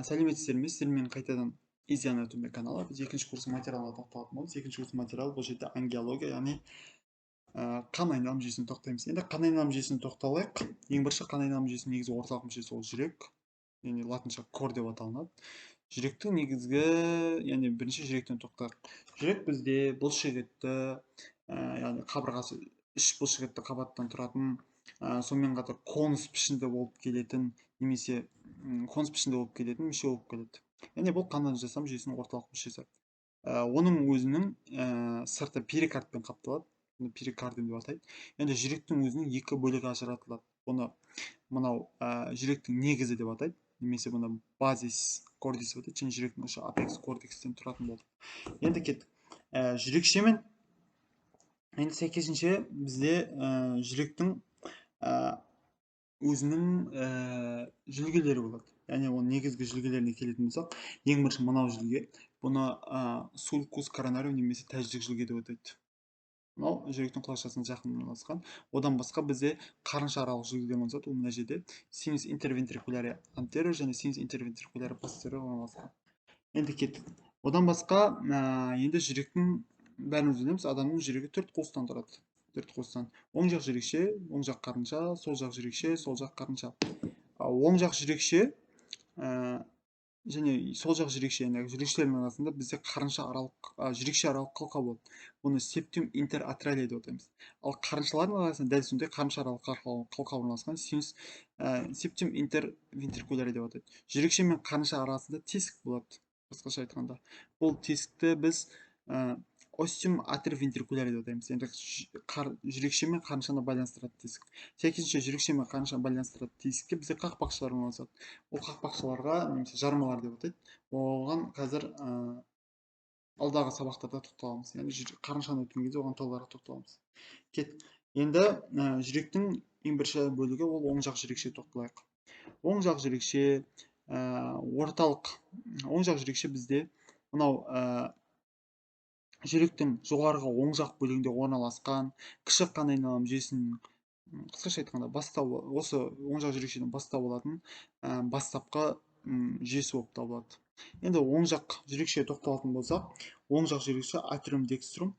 Сәлеметсіздер ме? Сіздермен қайтадан Easy Anatomy каналы. Біз екінші курстың материалына тоқталатын боламыз. Екінші курстың материалы бұл жерде ангиология, яғни қан айналым жүйесіне тоқтаймыз. Енді қан айналым жүйесіне тоқталайық. Ең бірінші қан айналым жүйесінің негізгі орталық мүшесі ол жүрек, яғни латынша кор деп аталынады. Жүректің негізгі, яғни бірінші жүректен тоқтайық. Жүрек бізде бұлшықетті, яғни қабырғасы 3 бұлшықетті қабаттан тұратын, сонымен қатар конус пішінді болып келетін, немесе конус пішінде болып келетін мүше болып келеді. Яғни бұл қан жасам жүйесінің орталық мүшесі. Оның өзінің сырты перикардпен қапталады. Перикардиум деп атайды. Енді жүректің өзінің екі бөлігі ажыратылады. Бұны мынау жүректің негізі деп атайды, немесе бұны базис кордис деп атайды, және жүректің ұшы апекс кордекстен тұратын болды. Енді кеттік. Жүрекшемен енді сәйкесінше бізде жүректің өзінің жүлгелері болады. Яғни оның негізгі жүлгелеріне келетін болсақ, ең бірінші мынау жүлге. Бұны сулкус коронариум немесе тәждік жүлге деп атайды. Мынау жүректің құлақшасына жақын орналасқан. Одан басқа бізде қарынша аралық жүлгелер болады. Ол мына жерде sinus interventricularis anterior және sinus interventricularis posterior орналасқан. Енді кеттік. Одан басқа енді жүректің бәріміз білеміз, адамның жүрегі 4 қуыстан тұрады. 4 қуыстан. Оң жақ жүрекше, оң жақ қарынша, сол жақ жүрекше, сол жақ қарынша. Оң жақ жүрекше және сол жақ жүрекше, жүрекшелердің арасында бізде қарынша аралық, жүрекше аралық қалқау болады. Бұны септиум интератралия деп атаймыз. Ал қарыншалардың арасында дәл сондай қарынша аралық қалқау орналасқан синус септиум интервентрикулярия деп атайды. Жүрекше мен қарынша арасында тесік болады. Басқаша айтқанда, бұл тесікті біз остеум атервентрикулярия деп атаймыз. Енді жүрекше мен қарыншаны байланыстыратын тесік. Сәйкесінше жүрекше мен қарыншаны байланыстыратын тесікке бізде қақпақшалар орналасады. Ол қақпақшаларға немесе жармалар деп атайды. Оған қазір алдағы сабақтарда тоқталамыз. Яғни қарыншаны өткен кезде оған толығырақ тоқталамыз. Енді жүректің ең бірінші бөлігі ол оң жақ жүрекше тоқталайық. Оң жақ жүрекше орталық, оң жақ жүрекше бізде мынау жүректің жоғарғы оң жақ бөлігінде орналасқан кіші қан айналым жүйесінің, қысқаша айтқанда, осы оң жақ жүрекшенің бастау болатын бастапқы жүйесі болып табылады. Енді оң жақ жүрекшеге тоқталатын болсақ, оң жақ жүрекше атриум декструм.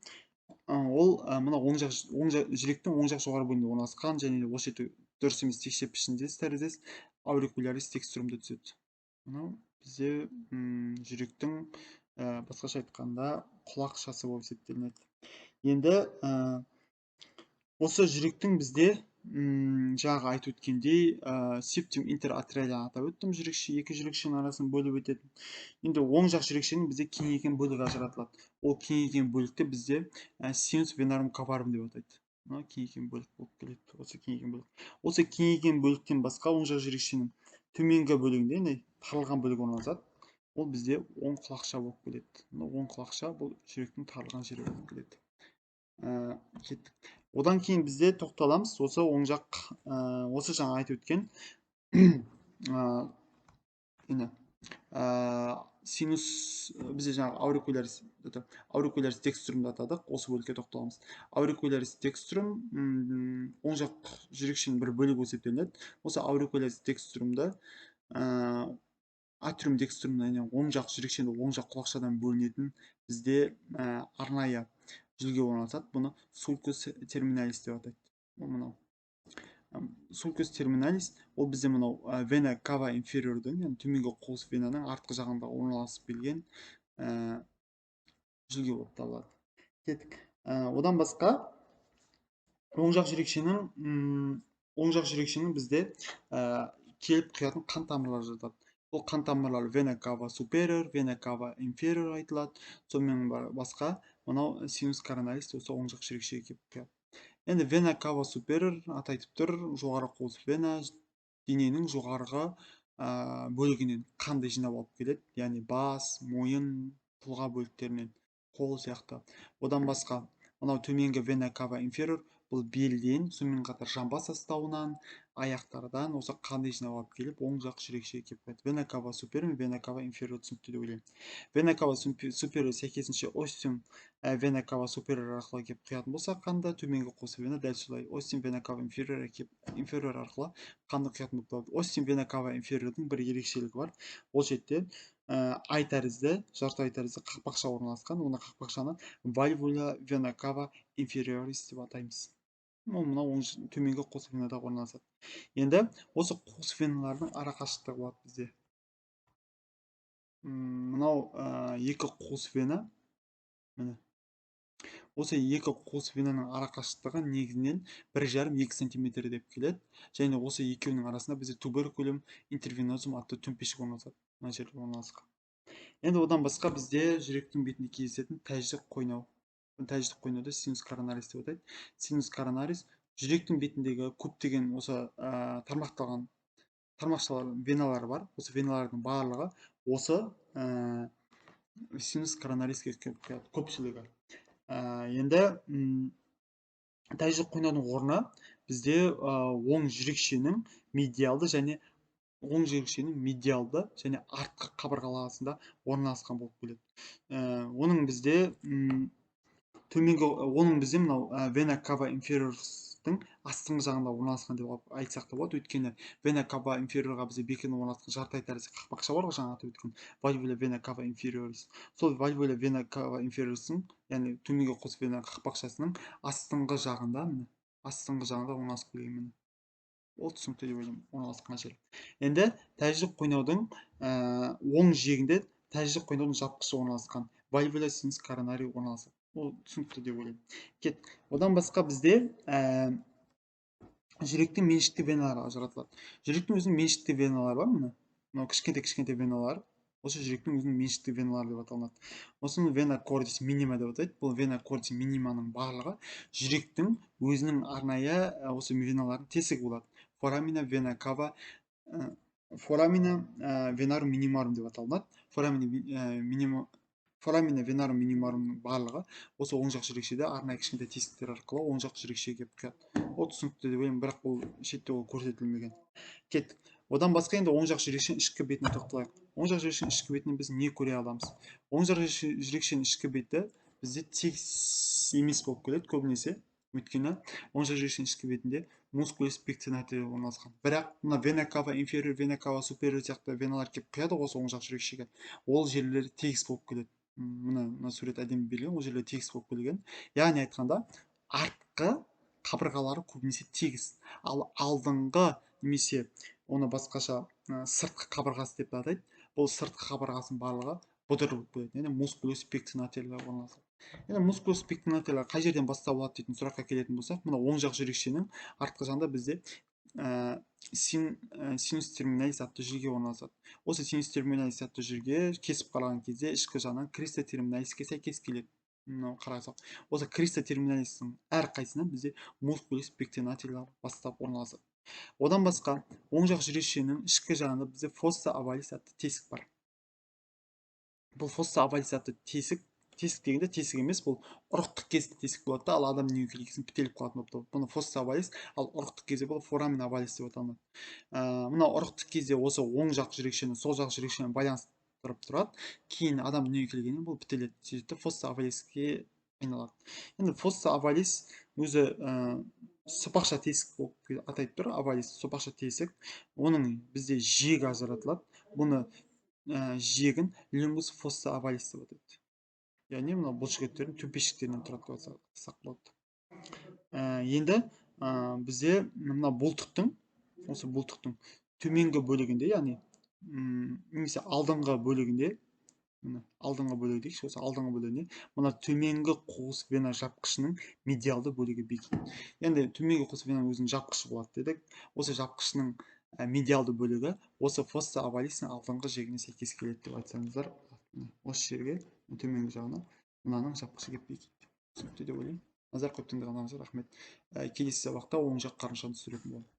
Ол мына жүректің оң жақ жоғары бөлігінде орналасқан, және осы жерде дұрыс емес текше пішіндес тәріздес аурикулярис декструмды түзеді. Мынау бізде жүректің басқаша айтқанда құлақшасы болып есептелінеді. Енді осы жүректің бізде жаңағы айтып өткендей септиум интератралияны атап өттім. Жүрекше екі жүрекшенің арасын бөліп өтетін. Енді оң жақ жүрекшенің бізде кеңейген бөлігі ажыратылады. Ол кеңейген бөлікті бізде синус венарум каварум деп атайды. Мына кеңейген бөлік болып келеді. Осы кеңейген бөлік. Осы кеңейген бөліктен басқа оң жақ жүрекшенің төменгі бөлігінде тарылған бөлігі орналасады. Ол бізде оң құлақша болып келеді. Оң құлақша бұл жүректің тарылған жері болып келеді. Кеттік. Одан кейін бізде тоқталамыз осы оң жақ, осы жаңа айтып өткен синус, бізде жаңағы аурикулярис декструмды атадық, осы бөлікке тоқталамыз. Аурикулярис декструм оң жақ жүрекшенің бір бөлігі есептелінеді. Осы аурикулярис декструмды атриум декструмнан оң жақ жүрекшені оң жақ құлақшадан бөлінетін бізде арнайы жүлге орналасады. Бұны сулкус терминалис деп атайды. Мынау сулкус терминалис ол бізде мынау вена кава инфериордың, яғни төменгі қуыс венаның артқы жағында орналасып келген жүлге болып табылады. Кеттік. Одан басқа оң жақ жүрекшенің бізде келіп құятын қан тамырлары жатады. Бұл қан тамырлары вена кава superior, вена кава inferior айтылады. Сонымен басқа мынау синус коронарис осы оң жақ жүрекшеге келіп құяды. Енді вена кава superior атайтып тұр, жоғары қуыс вена дененің жоғарғы бөлігінен қанды жинап алып келеді. Яғни бас, мойын, тұлға бөліктерінен, қол сияқты. Одан басқа мынау төменгі вена кава inferior бұл белден сонымен қатар жамба составынан, аяқтардан осы қанды жинап алып келіп оң жақ жүрекшеге келіп қояды. Вена кава супериор, вена кава инфериор түсінікті деп ойлаймын. Вена кава супериор сәйкесінше остеум вена кава супериор арқылы келіп құятын болса қанды, төменгі қос вена дәл солай остеум вена кава инфериор келіп инфериор арқылы қанды құятын болып табылады. Остеум вена кава инфериордың бір ерекшелігі бар. Ол жерде ай тәрізді, жарты ай тәрізді қақпақша орналасқан. Оны қақпақшаны вальвула вена кава инфериорис деп атаймыз. Ол мынау төменгі қос венада орналасады. Енді осы қос веналардың ара қашықтығы болады бізде. Мынау екі қос вена. Міне. Осы екі қос венаның ара қашықтығы негізінен 1,5-2 см деп келеді. Және осы екеуінің арасында бізде туберкулем интервенозум атты төмпешік орналасады. Мына жерде орналасқан. Енді одан басқа бізде жүректің бетінде кездесетін тәждік қойнау. Тәждік қойнауды синус коронарис деп атайды. Синус коронарис жүректің бетіндегі көптеген осы тармақшалар, веналар бар. Осы веналардың барлығы осы синус коронариске көпшілігі. Енді тәждік қойнаудың орны бізде оң жүрекшенің медиалды және артқы қабырғаларында орналасқан болып келеді. Оның бізде мынау вена кава инфериорстың астыңғы жағында орналасқан деп айтсақ та болады. Өйткені вена кава инфериорға бізде бекініп орналасқан жарты ай тәрізді қақпақша бар ғой, жаңа атап өткен вальвула вена кава инфериорис. Сол вальвула вена кава инфериорстың, яғни төменгі қос вена қақпақшасының астыңғы жағында орналасып келген. Ол түсінікті деп ойлаймын, орналасқан жер. Енді тәждік қойнаудың оң жиегінде тәждік қойнаудың жапқышы орналасқан. Вальвула синус коронарий орналасады. Ол түсінікті деп ойлаймын. Одан басқа бізде жүректің меншікті веналары ажыратылады. Жүректің өзінің меншікті веналары бар, мынау кішкентай веналар. Осы жүректің өзінің меншікті веналары деп аталынады. Осыны вена кордис минима деп атайды. Бұл вена кордис миниманың барлығы жүректің өзінің арнайы осы веналардың тесігі болады. Форамина вена кава форамина венарум минимарум деп аталынады. Форамина венарум минимарумның барлығы осы оң жақ жүрекшеде арнайы кішкентай тесіктер арқылы оң жақ жүрекшеге келіп құяды. Ол түсінікті деп ойлаймын, бірақ бұл шетте ол көрсетілмеген. Кеттік. Одан басқа енді оң жақ жүрекшенің ішкі бетіне тоқталайық. Оң жақ жүрекшенің ішкі бетінен біз не көре аламыз? Оң жақ жүрекшенің ішкі беті бізде тегіс емес болып келеді көбінесе. Өйткені оң жақ жүрекшенің ішкі бетінде мускулус пектинатель орналасқан. Бірақ мына вена кава инфериор, вена кава супериор сияқты веналар келіп құяды осы оң жақ жүрекшеге. Ол жерлері тегіс болып келеді. Мына сурет әдемі берілген, ол жерлері тегіс болып келген. Яғни айтқанда, артқы қабырғалары көбінесе тегіс. Ал алдыңғы немесе оны басқаша сыртқы қабырғасы деп атайды. Бұл сыртқы қабырғасының барлығы бұдыр болып келеді. Яғни мускулус пектинатель орналасады. Енді мускулус пектинатель қай жерден басталады дейтін сұраққа келетін болсақ, мына оң жақ жүрекшенің артқы жағында бізде синус терминалис атты жүрге орналасады. Осы синус терминалис атты жүрге кесіп қараған кезде ішкі жағынан криста терминалиске сәйкес келеді. Мынау қарасақ, осы криста терминалистің әр қайсынан бізде мускулус пектинатель бастап орналасады. Одан басқа оң жақ жүрекшенің ішкі жағында бізде фосса авалис атты тесік бар. Бұл фосса авалис атты тесік дегенде тесік емес, бұл ұрықтық кезді тесік болады да, ал адам дүниеге келген кезде бітеліп қалатын болып табылады. Бұны фосса авалис, ал ұрықтық кезде бұл форамина авалис деп аталынады. Мына ұрықтық кезде осы оң жақ жүрекшені сол жақ жүрекшемен байланыстырып тұрады. Кейін адам дүниеге келгеннен бұл бітеледі. Сөйтіп фосса авалиске айналады. Енді фосса авалис өзі сопақша тесік болып атайды тұр. Авалис сопақша тесік. Оның бізде жиегі ажыратылады. Бұны жиегін люнгус фосса авалис деп атайды. Яғни мына бұлшықеттердің төмпешіктерінен тұрады деп айтсақ болады. Енді бізде мына бұлтықтың төменгі бөлігінде, яғни немесе алдыңғы бөлігінде, осы алдыңғы бөлігінде мына төменгі қос вена жапқышының медиалды бөлігі бекиді. Енді төменгі қос венаның өзінің жапқышы болады дедік. Осы жапқышының медиалды бөлігі осы фосса авалистің алдыңғы жиегіне сәйкес келеді деп айтсаңыздар, осы жерге төменгі жағына мынаның жапқышы келіп бекиді. Түсінікті деп ойлаймын. Назар қойып тыңдағандарыңызға рахмет. Келесі сабақта оң жақ қарыншаны түсіретін боламын.